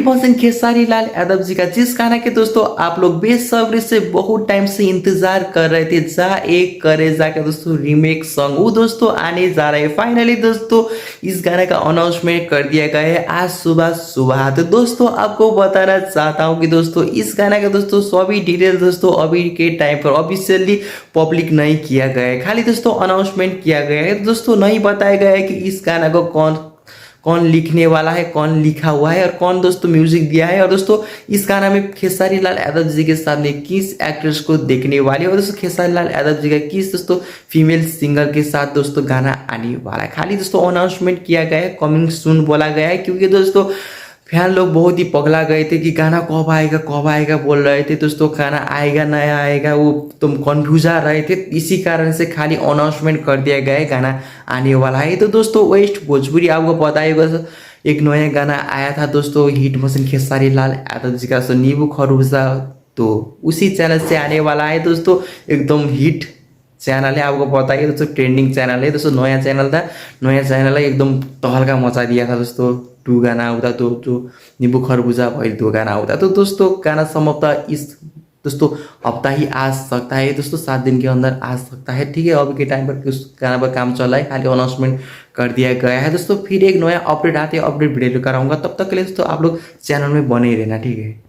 मोहसिन खेसारी लाल यादव जी का, जिस गाना के दोस्तों आप लोग बेसब्री से बहुत टाइम से इंतजार कर रहे थे, जा एक करे जा का दोस्तों रीमेक सॉन्ग वो दोस्तों आने जा रहा है। फाइनली दोस्तों इस गाने का अनाउंसमेंट कर दिया गया है आज सुबह सुबह। तो दोस्तों आपको बताना चाहता हूँ कि दोस्तों इस गाने का दोस्तों सभी डिटेल दोस्तों अभी के टाइम पर ऑफिशियली पब्लिक नहीं किया गया है, खाली दोस्तों अनाउंसमेंट किया गया है। दोस्तों नहीं बताया गया है कि इस गाना को कौन कौन लिखने वाला है, कौन लिखा हुआ है और कौन दोस्तों म्यूजिक दिया है। और दोस्तों इस गाना में खेसारी लाल यादव जी के साथ में किस एक्ट्रेस को देखने वाले और दोस्तों खेसारी लाल यादव जी का किस दोस्तों फीमेल सिंगर के साथ दोस्तों गाना आने वाला है। खाली दोस्तों अनाउंसमेंट किया गया है, कमिंग सून बोला गया है, क्योंकि दोस्तों फैन लोग बहुत ही पगला गए थे कि गाना कब आएगा बोल रहे थे दोस्तों, गाना आएगा नया आएगा, वो तुम कन्फ्यूज आ रहे थे। इसी कारण से खाली अनाउंसमेंट कर दिया गया है गाना आने वाला है। तो दोस्तों वेस्ट भोजपुरी आपको पता ही होगा, एक नया गाना आया था दोस्तों हिट मोहसिन खेसारी लाल यादव जी का, सो नींबू खरबूजा, तो उसी चैनल से आने वाला है दोस्तों। एकदम हिट चैनल है, आपको पता ही है दोस्तों, ट्रेंडिंग चैनल है दोस्तों, नया चैनल था, नया चैनल है, एकदम तहलका मचा दिया था दोस्तों। 2 गाना आउँदा तो जो नींबू खरबूजा भइल 2 गाना आउँदा। तो दोस्तों गाना समाप्त इस दोस्तों हफ्ता ही आ सकता है दोस्तों, 7 दिन के अंदर आ सकता है, ठीक है। अभी के टाइम पर उस गाना पर काम चल रहा है, खाली अनाउंसमेंट कर दिया गया है दोस्तों। फिर एक नया अपडेट आते अपडेट वीडियो कराऊंगा, तब तक के लिए दोस्तों आप लोग चैनल में बने ही रहना, ठीक है।